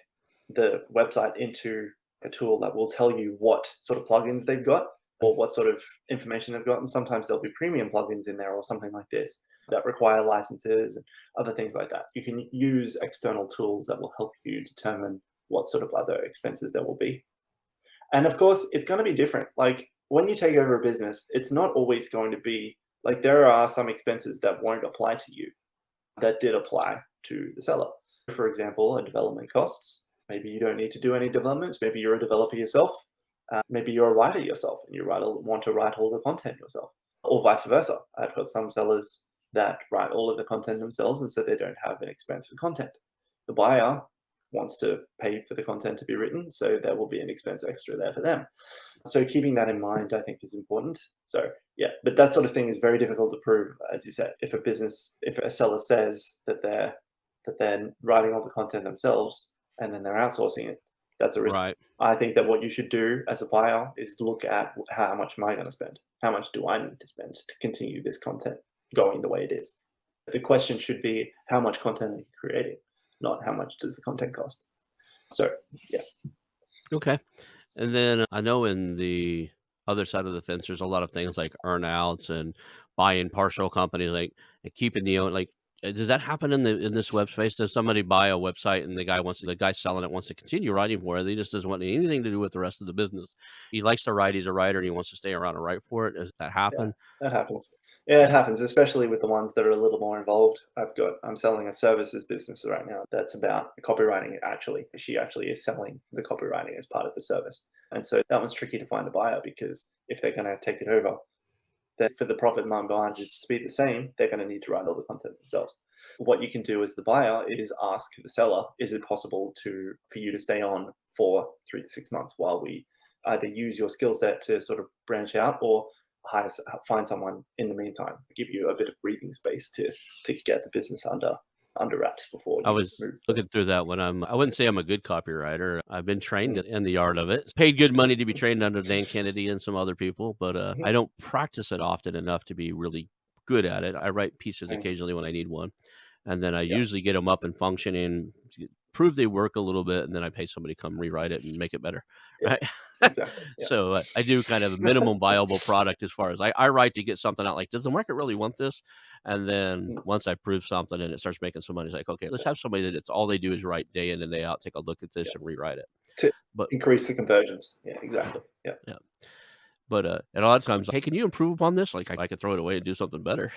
the website into a tool that will tell you what sort of plugins they've got or what sort of information they've got. And sometimes there'll be premium plugins in there or something like this that require licenses and other things like that. You can use external tools that will help you determine what sort of other expenses there will be. And of course, it's going to be different. Like when you take over a business, it's not always going to be like there are some expenses that won't apply to you that did apply to the seller. For example, development costs. Maybe you don't need to do any developments. Maybe you're a developer yourself. Maybe you're a writer yourself and want to write all the content yourself, or vice versa. I've got some sellers that write all of the content themselves, and so they don't have an expense for content. The buyer wants to pay for the content to be written, so there will be an expense extra there for them. So keeping that in mind, I think, is important. So yeah, but that sort of thing is very difficult to prove, as you said. If a seller says that they're writing all the content themselves and then they're outsourcing it, that's a risk. Right. I think that what you should do as a buyer is look at how much am I going to spend? How much do I need to spend to continue this content going the way it is? The question should be how much content are you creating, not how much does the content cost. So yeah, Okay. And then I know in the other side of the fence, there's a lot of things like earnouts and buying partial companies, like and keeping the own like does that happen in this web space? Does somebody buy a website and the guy selling it wants to continue writing for it? He just doesn't want anything to do with the rest of the business. He likes to write, he's a writer and he wants to stay around and write for it. Does that yeah, happen? that happens. Yeah, it happens, especially with the ones that are a little more involved. I'm selling a services business right now that's about copywriting actually. She actually is selling the copywriting as part of the service. And so that one's tricky to find a buyer because if they're going to take it over, then for the profit margins to be the same, they're going to need to write all the content themselves. What you can do as the buyer is ask the seller, is it possible for you to stay on for 3 to 6 months while we either use your skill set to sort of branch out or find someone in the meantime, give you a bit of breathing space to get the business under wraps before I you was move forward. looking through that when I wouldn't say I'm a good copywriter. I've been trained in the art of it. Paid good money to be trained under Dan Kennedy and some other people, but I Mhm. don't practice it often enough to be really good at it. I write pieces Same. occasionally when I need one, and then I Yeah. usually get them up and functioning prove they work a little bit, and then I pay somebody to come rewrite it and make it better, Yeah, right? exactly. Yeah. So, I do kind of a minimum viable product as far as I write to get something out, like, "Does the market really want this?" And then Mm, once I prove something and it starts making some money, it's like, "Okay, let's have somebody that it's all they do is write day in and day out, take a look at yeah. this and rewrite it." To But increase the conversions. Yeah, yeah, exactly. Yeah. yeah. But, and a lot of times, "Hey, can you improve upon this?" Like, I could throw it away and do something better.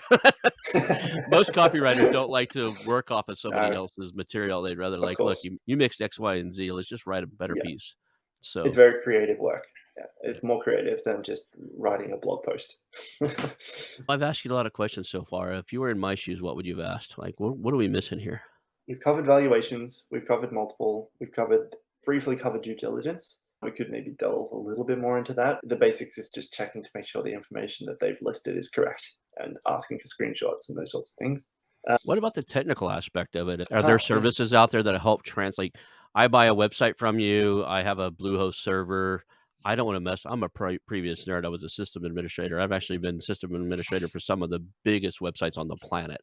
Most copywriters don't like to work off of somebody No, else's material. They'd rather of like, "Look, course. you mixed X, Y, and Z. Let's just write a better Yeah. piece." It's So, very creative work. Yeah. yeah. It's more creative than just writing a blog post. I've asked you a lot of questions so far. If you were in my shoes, what would you have asked? Like, what are we missing here? We've covered valuations, we've covered multiple, we've covered briefly covered due diligence. We could maybe delve a little bit more into that. The basics is just checking to make sure the information that they've listed is correct and asking for screenshots and those sorts of things. What about the technical aspect of it? Are there Yes. services out there that help translate? I buy a website from you. I have a Bluehost server. I don't want to mess. I'm a previous nerd. I was a system administrator. I've actually been system administrator for some of the biggest websites on the planet.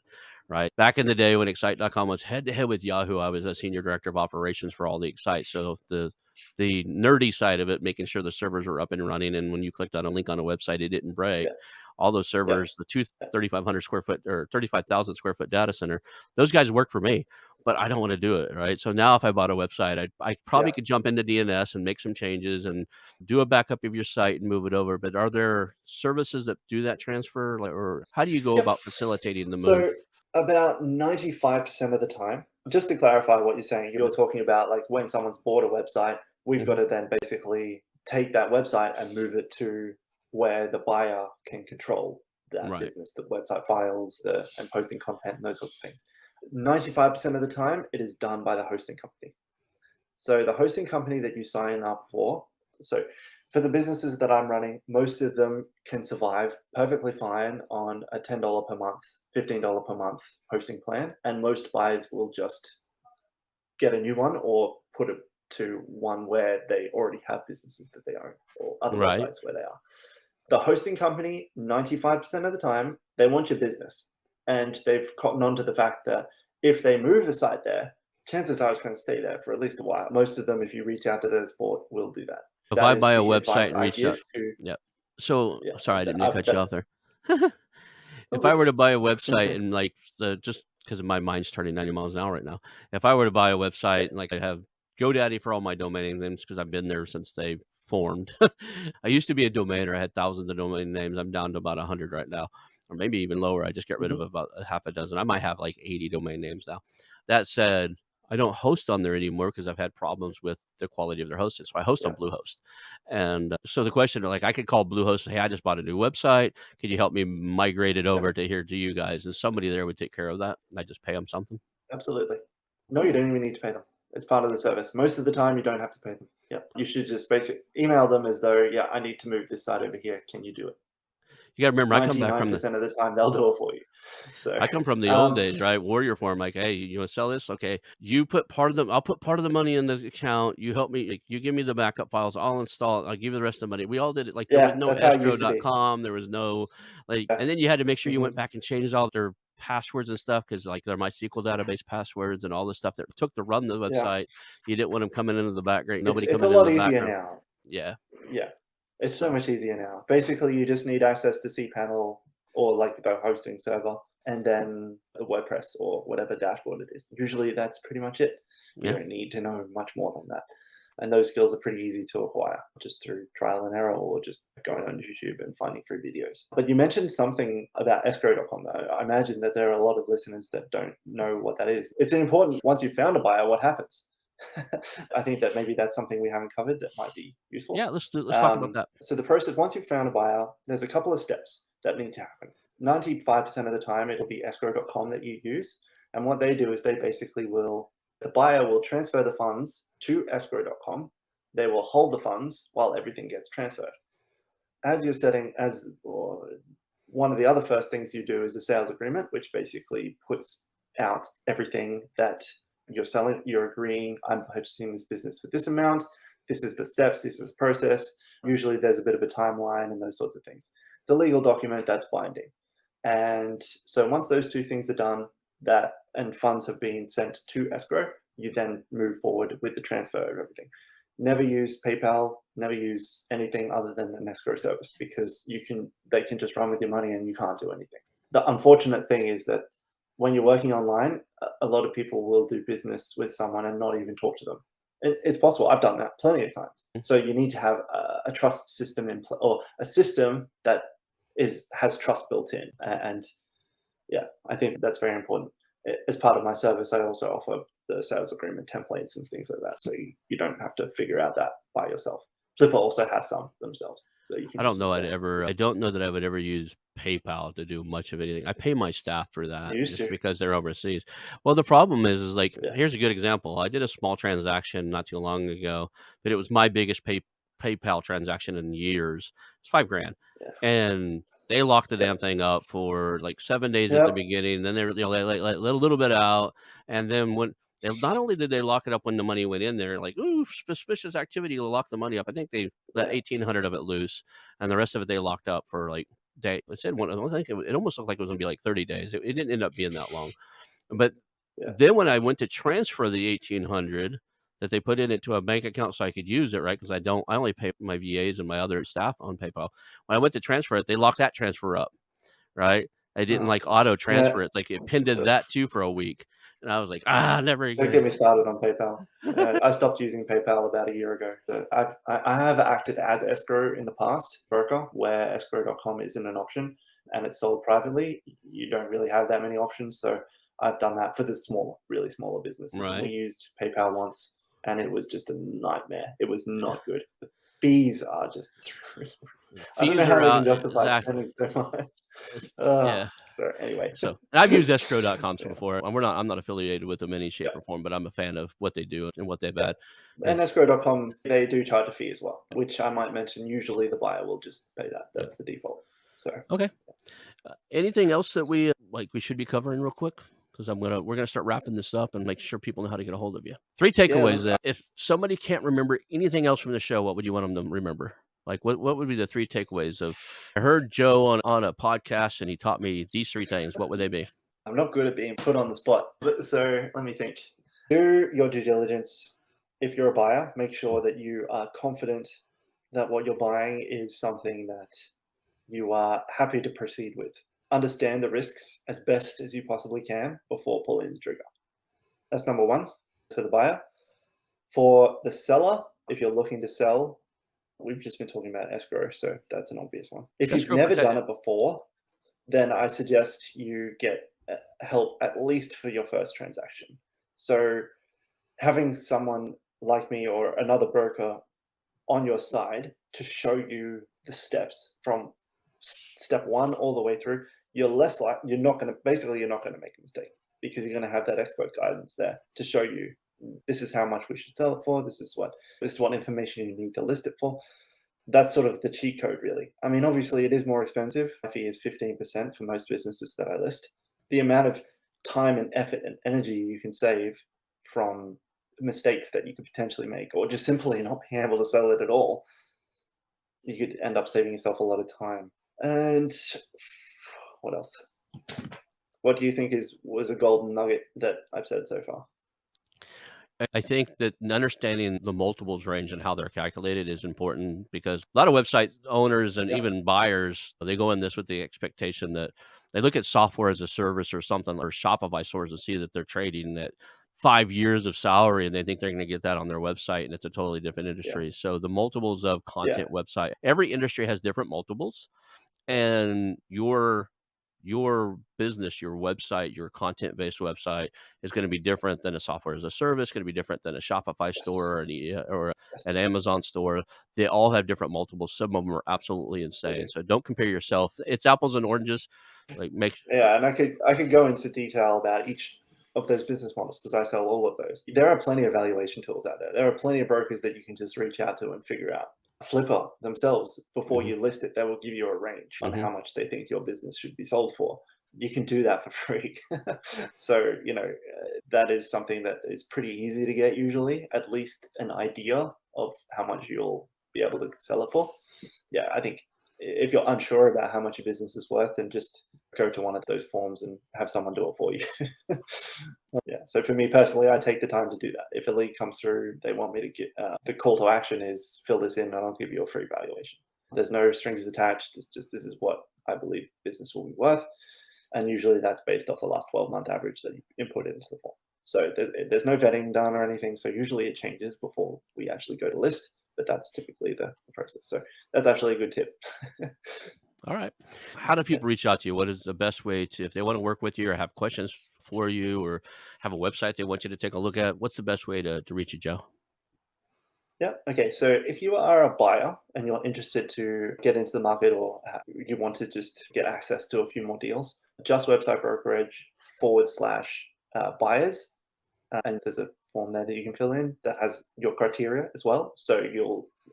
Right back in the day when Excite.com was head to head with Yahoo, I was a senior director of operations for all the Excite. So the nerdy side of it, making sure the servers were up and running, and when you clicked on a link on a website, it didn't break. Yeah. All those Yeah. servers, the two Yeah. 3,500 square foot or 35,000 square foot data center, those guys work for me, but I don't want to do it. Right. So now if I bought a website, I Yeah. probably could jump into DNS and make some changes and do a backup of your site and move it over. But are there services that do that transfer? Like, or how do you go Yep. about facilitating the move? So about 95% of the time, just to clarify what you're saying, Yeah. you're talking about like when someone's bought a website, we've got Mhm. to then basically take that website and move it to where the buyer can control that Right. business, the website files, and posting content and those sorts of things. 95% of the time, it is done by the hosting company. So the hosting company that you sign up for, so for the businesses that I'm running, most of them can survive perfectly fine on a $10 per month, $15 per month hosting plan, and most buyers will just get a new one or put it to one where they already have businesses that they own or other Right. websites where they are. The hosting company, 95% of the time, they want your business. And they've cottoned on to the fact that if they move the site there, chances are it's going to stay there for at least a while. Most of them, if you reach out to their support, will do that. If That I is buy a the website advice and I reached give out, to, yeah. So yeah, sorry, I didn't mean to cut you that, off there. it's all If I good. were to buy a website and like just because my mind's turning 90 miles an hour right now, if I were to buy a Yeah. website and like I have GoDaddy for all my domain names because I've been there since they formed. I used to be a domainer. I had thousands of domain names. I'm down to about 100 right now, or maybe even lower. I just get rid of Mhm. about a half a dozen. I might have like 80 domain names now. That said, I don't host on there anymore because I've had problems with the quality of their hosting. So I host on Yeah. Bluehost. And so the question, like, I could call Bluehost, hey, I just bought a new website. Could you help me migrate it Yeah. over to here to you guys? And somebody there would take care of that. I just pay them something. Absolutely. No, you Cool. don't even need to pay them. It's part of the service. Most of the time, you don't have to pay them. Yeah. You should just basically email them as though, yeah, I need to move this site over here. Can you do it? You got to remember, 99% of the time, they'll do it for you. So, I come from the old um, days, right? Warrior form, like, hey, you want to sell this? Okay, you put part of the, I'll put part of the money in the account. You help me, like, you give me the backup files. I'll install it. I'll give you the rest of the money. We all did it. Like, there was yeah, no that's how it used to be. escrow.com. There was no, like, Yeah. and then you had to make sure you went Mhm. back and changed all their passwords and stuff because, like, their MySQL database passwords and all the stuff that took to run the Yeah. website. You didn't want them coming into the background, It's nobody it's a coming into lot the easier background. now. Yeah. Yeah. It's so So, much easier now. Basically, you just need access to cPanel or like the hosting server and then the WordPress or whatever dashboard it is. Usually that's pretty much it. You yeah. don't need to know much more than that. And those skills are pretty easy to acquire just through trial and error or just going on YouTube and finding free videos. But you mentioned something about escrow.com though. I imagine that there are a lot of listeners that don't know what that is. It's important once you've found a buyer, what happens? I think that maybe that's something we haven't covered that might be useful. Yeah. Let's talk about that. So the process, once you've found a buyer, there's a couple of steps that need to happen. 95% of the time, it'll be escrow.com that you use. And what they do is they basically will, the buyer will transfer the funds to escrow.com. They will hold the funds while everything gets transferred. As you're setting, as or one of the other first things you do is a sales agreement, which basically puts out everything that you're selling, you're agreeing, I'm purchasing this business for this amount. This is the steps, this is the process. Usually there's a bit of a timeline and those sorts of things. It's a legal document that's binding. And so once those two things are done, that and funds have been sent to escrow, you then move forward with the transfer of everything. Never use PayPal, never use anything other than an escrow service, because they can just run with your money and you can't do anything. The unfortunate thing is that when you're working online, a lot of people will do business with someone and not even talk to them. It's possible. I've done that plenty of times. So you need to have a trust system or a system that has trust built in. And yeah, I think that's very important. As part of my service, I also offer the sales agreement templates and things like that, so you don't have to figure out that by yourself. Flippa also has some themselves, so you can I just don't use know theirs. I don't know that I would ever use PayPal to do much of anything. I pay my staff for You that used just to, because they're overseas. Well, the problem is like, yeah, here's a good example. I did a small transaction not too long ago, but it was my biggest PayPal transaction in years. It's 5 grand. yeah, And they locked the yeah, damn thing up for like 7 days at the yep, beginning. Then they were, they let a little bit out. And then when they not only did they lock it up when the money went in there, like, ooh, suspicious activity to lock the money up. I think they let yeah, 1,800 of it loose, and the rest of it they locked up for like day. It said one. I think it almost looked like it was gonna be like 30 days. It didn't end up being that long. But yeah, then when I went to transfer the 1,800 that they put in it to a bank account so I could use it, right? Because I only pay my VAs and my other staff on PayPal. When I went to transfer it, they locked that transfer up, right? I didn't oh, like auto yeah. transfer it. Like it pinned Ugh. that too for a week. And I was like, never Don't again. get me started on PayPal. I stopped using PayPal about a year ago. So I have acted as escrow in the past, broker, where escrow.com isn't an option and it's sold privately. You don't really have that many options. So I've done that for the smaller, really smaller businesses. And we Right. used PayPal once and it was just a nightmare. It was not good. The fees are just through the roof. I don't know Fees how are they can out. justify Exactly. spending so much. Yeah. So anyway, So, and I've used escrow.com yeah, before. I'm not affiliated with them in any yeah. shape or form, but I'm a fan of what they do and what they've Yeah. had. And It's escrow.com, they do charge a fee as well, which I might mention. Usually the buyer will just pay that. yeah. That's the default. So Okay. Anything else that we should be covering real quick? Because we're gonna start wrapping this up and make sure people know how to get a hold of you. 3 yeah, takeaways that if somebody can't remember anything else from the show, what would you want them to remember? Like what would be the 3 takeaways of I heard Joe on a podcast and he taught me these 3 things. What would they be? I'm not good at being put on the spot. So let me think. Do your due diligence. If you're a buyer, make sure that you are confident that what you're buying is something that you are happy to proceed with. Understand the risks as best as you possibly can before pulling the trigger. That's number one for the buyer. For the seller, if you're looking to sell, we've just been talking about escrow, so that's an obvious one. If you've Escrow never protect done it before, then I suggest you get help at least for your first transaction. So having someone like me or another broker on your side to show you the steps from step one all the way through, you're not going to basically you're not going to make a mistake because you're going to have that expert guidance there to show you this is how much we should sell it for. This is what information you need to list it for. That's sort of the cheat code, really. I mean, obviously, it is more expensive. My fee is 15% for most businesses that I list. The amount of time and effort and energy you can save from mistakes that you could potentially make, or just simply not being able to sell it at all, you could end up saving yourself a lot of time. And what else? What do you think was a golden nugget that I've said so far? I think that understanding the multiples range and how they're calculated is important because a lot of website owners and Yeah, even buyers, they go in this with the expectation that they look at software as a service or something or Shopify stores and see that they're trading at 5 years of salary and they think they're going to get that on their website and it's a totally different yeah, industry. So the multiples of yeah, content website, every industry has different multiples and your business, your website, your content-based website is going to be different than a software as a service, going to be different than a Shopify yes, store or an yes, Amazon store. They all have different multiples. Some of them are absolutely they insane. do. So don't compare yourself. It's apples and oranges. Like make Yeah, and I could go into detail about each of those business models because I sell all of those. There are plenty of valuation tools out there. There are plenty of brokers that you can just reach out to and figure out. Flippa themselves, before mhm, you list it, they will give you a range on mhm. how much they think your business should be sold for. You can do that for free. So, that is something that is pretty easy to get usually, at least an idea of how much you'll be able to sell it for. Yeah, I think if you're unsure about how much your business is worth, then just go to one of those forms and have someone do it for you. Yeah. So for me personally, I take the time to do that. If a lead comes through, they want me to get the call to action is fill this in and I'll give you a free valuation. There's no strings attached. It's just this is what I believe business will be worth. And usually that's based off the last 12-month average that you input into the form. So there's no vetting done or anything. So usually it changes before we actually go to list, but that's typically the process. So that's actually a good tip. All right. How do people reach out to you? What is the best way to, if they want to work with you or have questions for you or have a website they want you to take a look at, what's the best way to reach you, Joe? Yeah. Okay. So if you are a buyer and you're interested to get into the market or you want to just get access to a few more deals, just website brokerage /buyers. And there's a form there that you can fill in that has your criteria as well. So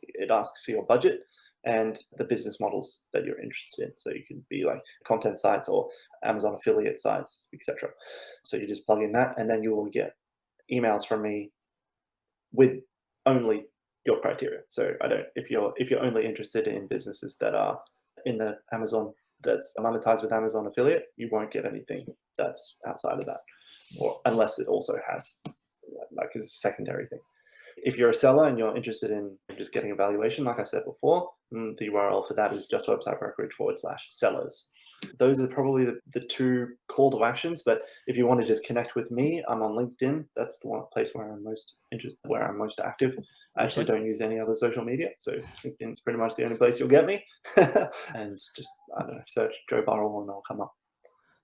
it asks your budget and the business models that you're interested in. So you can be like content sites or Amazon affiliate sites, etc. So you just plug in that, and then you will get emails from me with only your criteria. So I don't if you're only interested in businesses that are in the Amazon that's monetized with Amazon affiliate, you won't get anything that's outside of that, or unless it also has like as a secondary thing. If you're a seller and you're interested in just getting a valuation, like I said before, the URL for that is just website brokerage /sellers. Those are probably the two call to actions. But if you want to just connect with me, I'm on LinkedIn. That's the one place where I'm most interested, where I'm most active. I actually don't use any other social media, so LinkedIn's pretty much the only place you'll get me. And just I don't know, search Joe Burrill and I'll come up.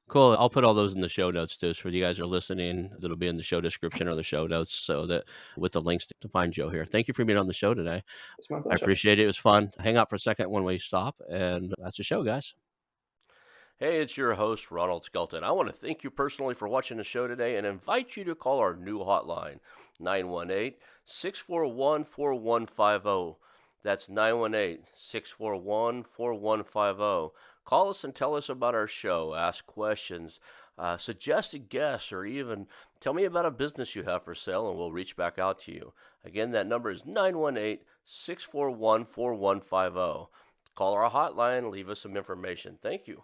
Cool. I'll put all those in the show notes too. So for you guys who are listening, that'll be in the show description or the show notes so that with the links to find Joe here. Thank you for being on the show today. It's my I pleasure. appreciate it. It was fun. Hang out for a second when we stop. And that's the show, guys. Hey, it's your host, Ronald Skelton. I want to thank you personally for watching the show today and invite you to call our new hotline, 918-641-4150. That's 918-641-4150. Call us and tell us about our show, ask questions, suggest a guest, or even tell me about a business you have for sale, and we'll reach back out to you. Again, that number is 918-641-4150. Call our hotline, leave us some information. Thank you.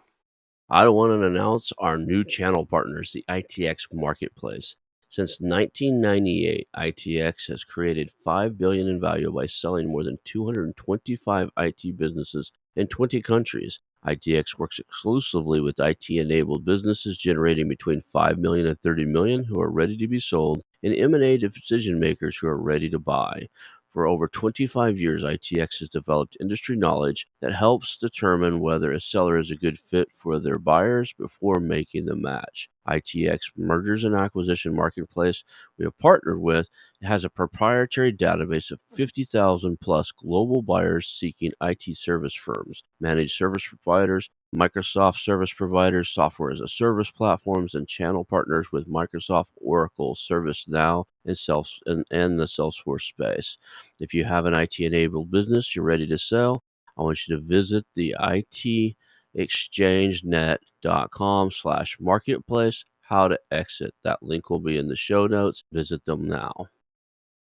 I want to announce our new channel partners, the ITX Marketplace. Since 1998, ITX has created $5 billion in value by selling more than 225 IT businesses in 20 countries. ITX works exclusively with IT-enabled businesses generating between $5 million and $30 million who are ready to be sold, and M&A decision makers who are ready to buy. For over 25 years, ITX has developed industry knowledge that helps determine whether a seller is a good fit for their buyers before making the match. ITX Mergers and Acquisition Marketplace we have partnered with has a proprietary database of 50,000 plus global buyers seeking IT service firms, managed service providers, Microsoft service providers, software as a service platforms, and channel partners with Microsoft, Oracle, ServiceNow, and the Salesforce space. If you have an IT-enabled business you're ready to sell, I want you to visit the itexchangenet.com/marketplace, how to exit. That link will be in the show notes. Visit them now.